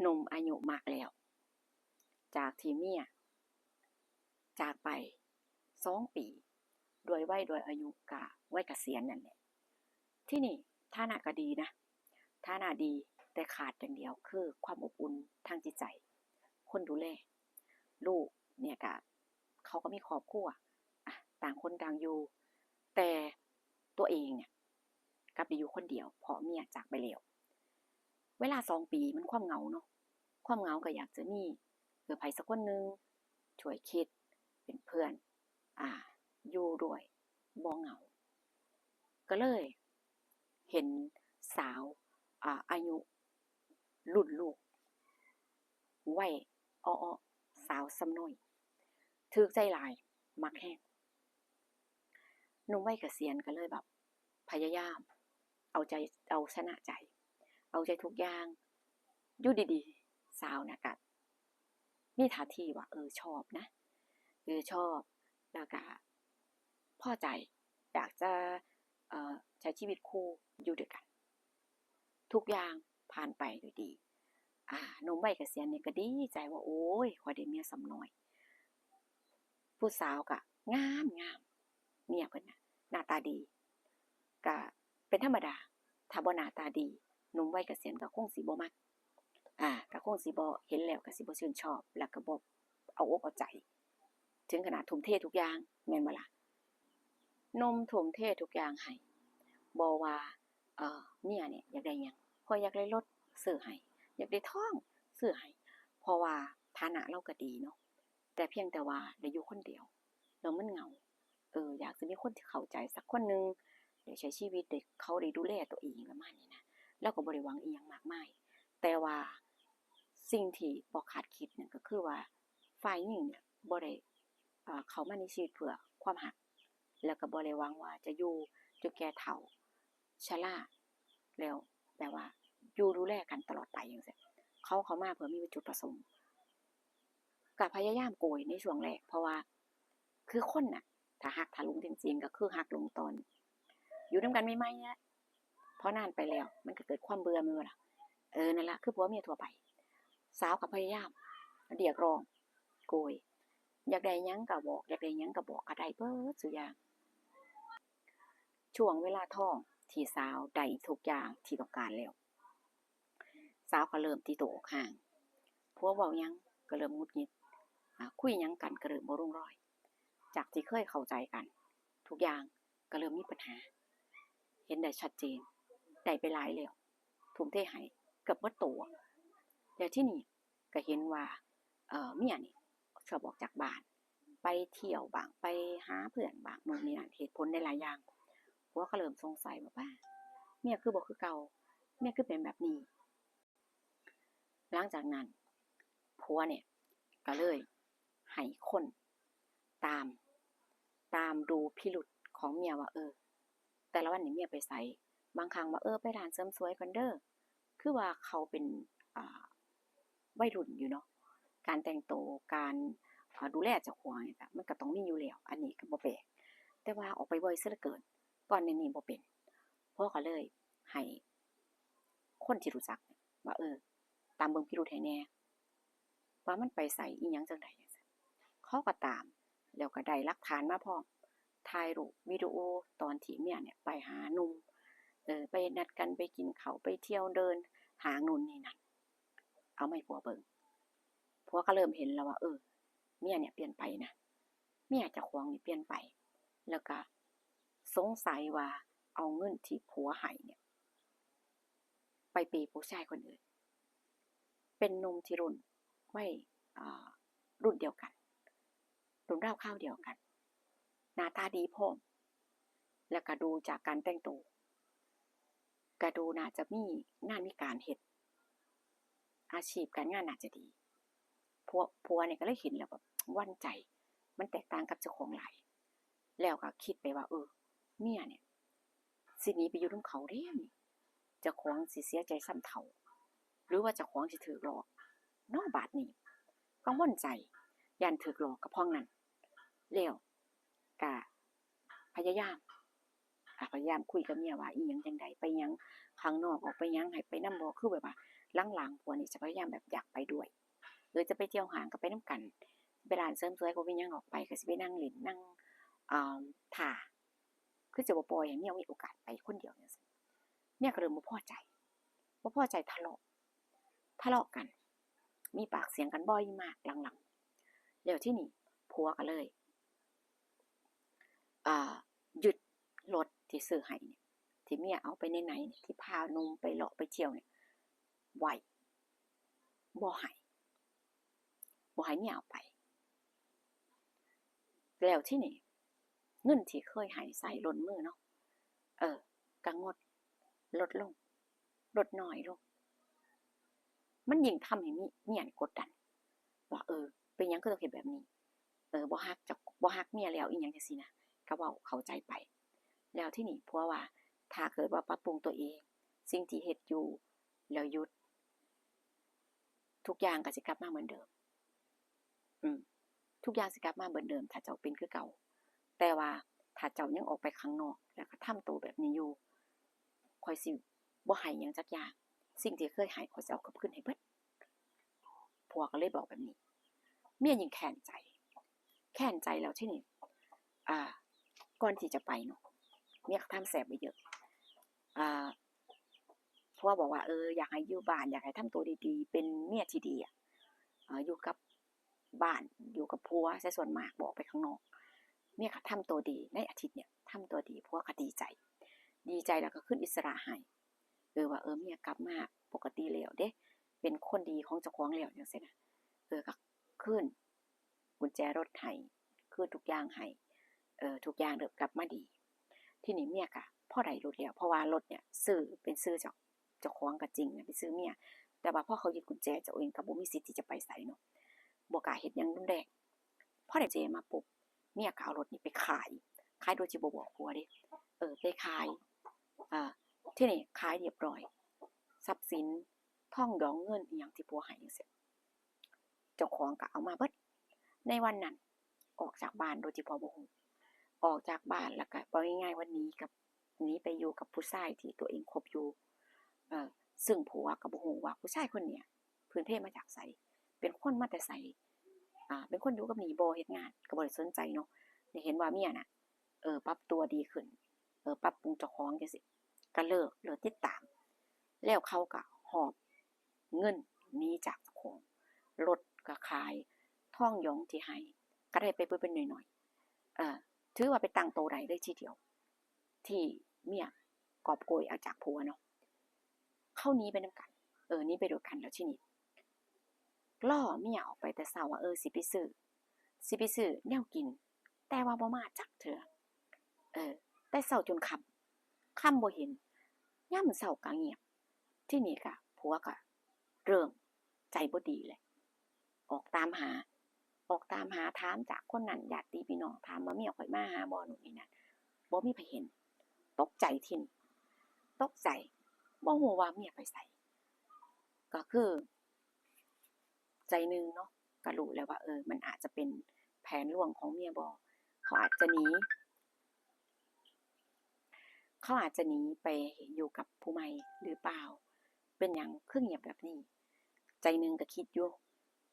หนุ่มอายุมากแล้วจากที่เมียจากไป2 ปีด้วยอายุกะวัยเกษียณนั่นแหละที่นี่ฐานะก็ดีนะฐานะดีแต่ขาดอย่างเดียวคือความอบอุ่นทางจิตใจคนดูแลลูกเนี่ยก็เขาก็มีครอบครัวต่างคนต่างอยู่แต่ตัวเองเนี่ยกลับไปอยู่คนเดียวเพราะเมียจากไปแล้วเวลา2 ปีมันความเหงาเนาะความเหงาก็อยากจะมีไผสักคนหนึ่งช่วยคิดเป็นเพื่อนอยู่ด้วยบ่เหงาก็เลยเห็นสาวอายุรุ่นลูกวัยอ้อสาวซ้ำน้อยถูกใจหลายมักแฮงหนุ่มวัยเกษียณก็เลยแบบพยายามเอาใจเอาชนะใจเอาใจทุกอย่างอยู่ดีๆสาวน่ะก็มีท่าทีว่าชอบนะชอบแล้วก็พอใจอยากจะใช้ชีวิตคู่อยู่ด้วยกันทุกอย่างผ่านไปด้วยดีหนุ่มวัยเกษียณนี่ก็ดีใจว่าโอ้ยข้อยได้เมียซ้ำน้อยผู้สาวก็งามเมียเพิ่นน่ะหน้าตาดีก็เป็นธรรมดาถ้าบ่หน้าตาดีหนุ่มวัยเกษียณก็คงสิบ่มักก็คงสิบ่เห็นแล้วก็สิบ่ชื่นชอบแล้วก็บ่เอาอกเอาใจถึงขนาดทุ่มเททุกอย่างแม่นบ่ล่ะหนุ่มทุ่มเททุกอย่างให้บ่ว่าเมียเนี่ยอยากได้หยังข้อยอยากได้รถซื้อให้อยากได้ทองซื้อให้เพราะว่าฐานะเราก็ดีเนาะแต่เพียงแต่ว่าได้อยู่คนเดียวแล้วมันเหงาอยากจะมีคนที่เข้าใจสักคนหนึ่งได้ใช้ชีวิตได้เขาได้ดูแลตัวเองประมาณนี้นะแล้วก็บ่ได้หวังอิหยังมากมายแต่ว่าสิ่งที่บ่คาดคิดนั่นก็คือว่าฝ่ายหญิงเนี่ยบ่ได้เข้ามาในชีวิตเพื่อความรักแล้วก็บ่ได้หวังว่าจะอยู่จนแก่เฒ่าชราแล้วแบบว่าอยู่ดูแลกันตลอดไปจังซี้เขามาเพื่อมีจุดประสงค์ก็พยายามโกยในช่วงแรกเพราะว่าคือคนน่ะถ้ารักถ้าหลงจริงๆก็คือรักหลงตอนอยู่นำกันใหม่ๆนี่แหละพอนานไปแล้วมันก็เกิดความเบื่อแม่นบ่ล่ะนั่นล่ะคือผัวเมียทั่วไปสาวก็พยายามเรียกร้องโกยอยากได้หยังก็บอกอยากได้หยังก็บอกก็ได้เบิดซุอย่างช่วงเวลาท้องที่สาวได้ทุกอย่างที่ต้องการแล้วสาวก็เริ่มตีตัวออกห่างผัวเว้าหยังก็เริ่มหงุดหงิดคุยหยังกันก็เริ่มบ่ลงรอยจากที่เคยเข้าใจกันทุกอย่างก็เริ่มมีปัญหาเห็นได้ชัดเจนได้ไปหลายแล้วทุ่มเทให้เกือบเบิดตัวแล้วที่นี่ก็เห็นว่าเมียนี่ชอบออกจากบ้านไปเที่ยวบ้างไปหาเพื่อนบ้างโน่นนี่นั่นเหตุผลหลายๆอย่างผัวก็เริ่มสงสัยว่าเมียคือบ่คือเก่าเมียคือเป็นแบบนี้หลังจากนั้นผัวเนี่ยก็เลยให้คนตามดูพิรุธของเมียว่าแต่ละวันนี่เมียไปไสบางครั้งว่าไปร้านเสริมสวยก่อนเด้อคือว่าเขาเป็นวัยรุ่นอยู่เนาะการแต่งตัวการดูแลเจ้าของนี่จ้ะมันก็ต้องมีอยู่แล้วอันนี้ก็บ่แปลกแต่ว่าออกไปบ่อยเสียเหลือเกินก่อนหน้านี้บ่เป็นพ่อก็เลยให้คนที่รู้จักว่าตามเบิ่งพิรุธให้แหน่ว่ามันไปไสอิหยังจั่งใดจังซี้เขาก็ตามแล้วก็ได้หลักฐานมาพร้อมถ่ายรูปวิดีโอตอนที่เมียเนี่ยไปหาหนุ่มไปนัดกันไปกินข้าวไปเที่ยวเดินห้างนู่นนี่นั่นเอามาให้ผัวเบิ่งผัวก็เริ่มเห็นแล้วว่าเมียเนี่ยเปลี่ยนไปนะเมียเจ้าของนี่เปลี่ยนไปแล้วก็สงสัยว่าเอาเงินที่ผัวให้เนี่ยไปเปย์ผู้ชายคนอื่นเป็นหนุ่มที่รุ่นวัยรุ่นเดียวกันรุ่นราวคราวเดียวกันหน้าตาดีพร้อมแล้วก็ดูจากการแต่งตัวก็ดูน่าจะมีงานมีการเฮ็ดอาชีพการงานน่าจะดีผัวเนี่ยก็เลยเห็นแล้วแบบหวั่นใจมันแตกต่างกับเจ้าของหลายแล้วก็คิดไปว่าเมียเนี่ยสิหนีไปอยู่นำเขาเด้นี่เจ้าของสิเสียใจส่ำเฒ่าหรือว่าเจ้าของสิถูกหลอกเนาะบัดนี้กังวลใจย้านถูกหลอกก็เพราะงั้นแล้วก็พยายามคุยกับเมียว่าอิหยังจั่งใดไปหยังข้างนอกออกไปหยังให้ไปนำบ่คือแบบว่า หลังๆผัวนี่จะพยายามแบบอยากไปด้วยหรือจะไปเที่ยวห้างก็ไปนำกันไปร้านเสริมสวยก็บ่มีหยังออกไปก็สิไปนั่งเล่นนั่งท่าคือจะบ่ปล่อยให้เมียมีโอกาสไปคนเดียวจังซี้เมียก็เริ่มบ่พอใจทะเลาะกันมีปากเสียงกันบ่อยมากหลังๆแล้วที่นี่ผัวก็เลยหยุดรถที่ซื้อให้เนี่ยที่เมียเอาไปไหนๆเนี่ยที่พาหนุ่มไปเลาะไปเที่ยวเนี่ยไว้บ่ให้เมียเอาไปแล้วที่นี่เงินที่เคยให้ใส่ล้นมือเนาะก็งดลดลงลดน้อยลงมันยิ่งทำให้เมียกดดันว่าเป็นหยังคือต้องเฮ็ดแบบนี้บ่ฮักเมียแล้วอีหยังจังซี่นะก็เว้าเข้าใจไปแล้วที่นี่ผัวว่าถ้าเกิดว่าปรับปรุงตัวเองสิ่งที่เฮ็ดอยู่แล้วหยุดทุกอย่างก็สิกลับมาเหมือนเดิมทุกอย่างสิกลับมาเหมือนเดิมถ้าเจ้าเป็นคือเก่าแต่ว่าถ้าเจ้ายังออกไปข้างนอกแล้วก็ทำตัวแบบนี้อยู่ข้อยสิบ่ให้หยังจักอย่างสิ่งที่เคยให้ข้อยสิเอากลับคืนให้เบิดผัวก็เลยบอกแบบนี้เมียยิ่งแค้นใจแล้วที่นี่ก่อนที่จะไปเนาะเมียก็ทำแสบไปเยอะผัวบอกว่าอยากให้อยู่บ้านอยากให้ทำตัวดีๆเป็นเมียที่ดีอยู่กับบ้านอยู่กับผัวซะส่วนมากบ่ออกไปข้างนอกเมียก็ทำตัวดีในอาทิตย์เนี่ยทำตัวดีผัวก็ดีใจแล้วก็ขึ้นอิสระให้ว่าเมียกลับมาปกติแล้วเด้เป็นคนดีของเจ้าของแล้วจังซี่นะก็คืนกุญแจรถให้คืนทุกอย่างให้ทุกอย่างเริ่มกลับมาดีทีนี้เมียก็พอได้รถแล้วเพราะว่ารถเนี่ยเป็นชื่อเจ้าของก็จริงนะเป็นชื่อเมียแต่ว่าพอเขายึดกุญแจเจ้าเองก็บ่มีสิทธิ์ที่จะไปไสเนาะบ่กล้าเฮ็ดหยังรุนแรงพอได้เจมาปุ๊บเมียก็เอารถนี่ไปขายโดยที่บ่บอกผัวเด้ไปขายที่นี่ขายเรียบร้อยทรัพย์สินทองดองเงินอีหยังที่ผัวให้จังซี่เจ้าของก็เอามาเบิดในวันนั้นออกจากบ้านโดยที่ผัวบ่ฮู้ออกจากบ้านแล้วก็ว่าง่ายๆว่าหนีไปอยู่กับผู้ชายที่ตัวเองคบอยู่ซึ่งผัวก็บ่ฮู้ว่าผู้ชายคนเนี้ยพื้นเพมาจากไสเป็นคนมาแต่ไสเป็นคนอยู่กับหนี้บ่เฮ็ดงานก็บ่ได้สนใจเนาะได้เห็นว่าเมียน่ะปรับตัวดีขึ้นปรับปรุงเจ้าของจังซี่ก็เลิกติดตามแล้วเขาก็หอบเงินหนีจากเจ้าของรถก็ขายทองหยองที่ให้ก็ได้ไปเบิดเป็นน้อยๆถือว่าไปตั้งโตได้เลยทีเดียวที่เมียกอบโกยเอาจากผัวเนาะเข้าหนีไปนำกันหนีไปด้วยกันแล้วทีนี้ล่อเมียออกไปแต่เช้าว่าสิไปซื้อแนวกินแต่ว่าบ่มาจักเทื่อแต่เช้าจนค่ำบ่เห็นยามมื้อเช้าก็เงียบทีนี้ก็ผัวก็เริ่มใจบ่ดีแหละออกตามหาถามจากคนนั้นญาติพี่น้องถามว่าเมียข้อยมาหาบ่นู่นนี่นั่นบ่มีไผเห็นตกใจทิ่มตกใจบ่ฮู้ว่าเมียไปไสก็คือใจหนึ่งเนาะก็รู้แล้วว่ามันอาจจะเป็นแผนลวงของเมียบ่เขาอาจจะหนีไปอยู่กับผู้ใหม่หรือเปล่าเป็นหยังคือเงียบแบบนี้ใจหนึ่งก็คิดอยู่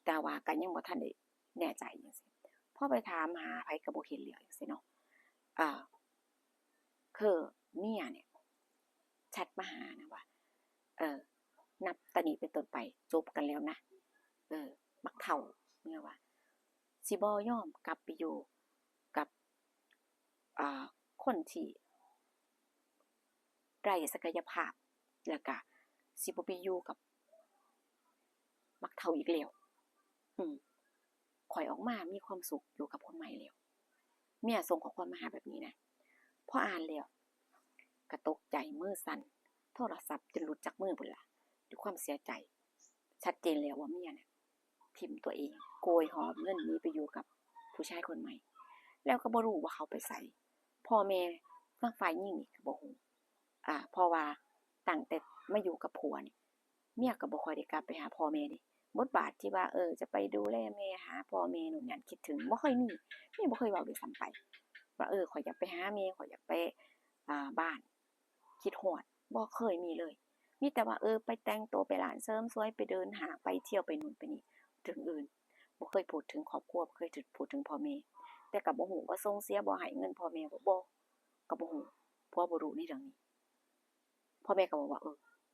แต่ว่าก็ยังบ่ทันได้แน่ใจจังซี่พอไปถามหาไผก็บ่เห็นแล้วจังซี่เนาะคือเมียเนี่ยแชตมาหานะว่านับแต่นี้เป็นต้นไปจบกันแล้วนะบักเฒ่าเมียว่าสิบ่ยอมกลับไปอยู่กับคนที่ไร้ศักยภาพแล้วก็สิบ่ไปอยู่กับบักเฒ่าอีกแล้วข้อยออกมามีความสุขอยู่กับคนใหม่แล้วเมียส่งข้อความมาหาแบบนี้นะพออ่านแล้วก็ตกใจมือสั่นโทรศัพท์จนหลุดจากมือพุ่นล่ะด้วยความเสียใจชัดเจนแล้วว่าเมียเนี่ยทิ่มตัวเองโกยหอบเงินนี้ไปอยู่กับผู้ชายคนใหม่แล้วก็บ่รู้ว่าเขาไปไสพ่อแม่ฝั่งฝ่ายหญิงนี่ก็บ่ฮู้เพราะว่าตั้งแต่มาอยู่กับผัวนี่เมียก็บ่ค่อยได้กลับไปหาพ่อแม่เดะบทบาทที่ว่าจะไปดูแลแม่หาพ่อแม่นู่นนั่นคิดถึงบ่ค่อยมีแม่บ่เคยเว้าด้วยซ้ำไปว่าข้อยอยากไปหาแม่ข้อยอยากไปบ้านคิดฮอดบ่เคยมีเลย มีแต่ว่าไปแต่งตัวไปร้านเสริมสวยไปเดินห้างไปเที่ยวไปนู่นไปนี่ถึงอื่นบ่เคยพูดถึงครอบครัวบ่เคยพูดถึงพ่อแม่แต่ก็บ่ฮู้ว่าส่งเสียบ่ให้เงินพ่อแม่บ่ก็บ่ฮู้เพราะบ่รู้ในเรื่องนี้พ่อแม่ก็บอกว่า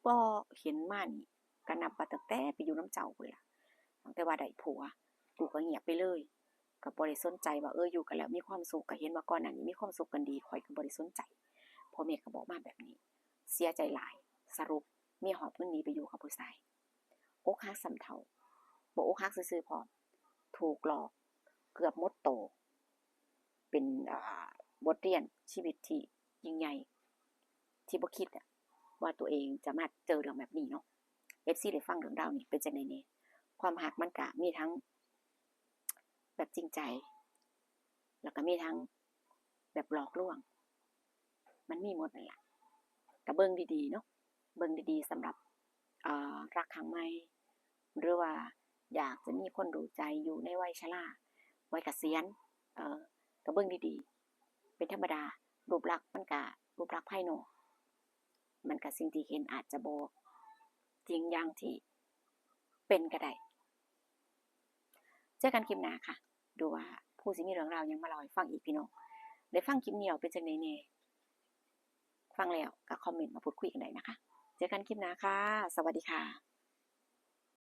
บ่เห็นมานี่ก็นับว่าตั้งแต่ไปอยู่นำเจ้าพู้นล่ะตั้งแต่ว่าได้ผัวกูก็เงียบไปเลยก็บ่ได้สนใจว่าอยู่กันแล้วมีความสุขก็เห็นว่าก่อนหน้านี้มีความสุขกันดีข้อยก็บ่ได้สนใจพ่อแม่ก็บอกมาแบบนี้เสียใจหลายสรุปเมียหอบเงินหนีไปอยู่กับผู้ชายอกหักซ้ำเฒ่าบ่อกหักซื่อๆพร้อมถูกหลอกเกือบหมดโตเป็นบทเรียนชีวิตที่ยิ่งใหญ่ที่บ่คิดว่าตัวเองจะมาเจอเรื่องแบบนี้เนาะ FC ได้ฟังเรื่องราวนี้เป็นจังได๋แหน่ความรักมันก็มีทั้งแบบจริงใจแล้วก็มีทั้งแบบหลอกลวงมันมีหมดนั่นล่ะก็เบิ่งดีๆเนาะเบิ่งดีๆสำหรับรักครั้งใหม่หรือว่าอยากจะมีคนรู้ใจอยู่ในวัยชราวัยเกษียณก็เบิ่งดีๆเป็นธรรมดารูปลักษณ์มันก็รูปลักษณ์ภายนอกมันก็สิ่งที่เห็นอาจจะบ่จริงอย่างที่เป็นก็ได้เจอกันคลิปหน้าค่ะดูว่าผู้สิมีเรื่องราวหยังมาเล่าให้ฟังอีกพี่น้องได้ฟังคลิปนี้แล้วเป็นจังได๋แหน่ฟังแล้วก็คอมเมนต์มาพูดคุยกันได้นะคะเจอกันคลิปหน้าค่ะสวัสดีค่ะ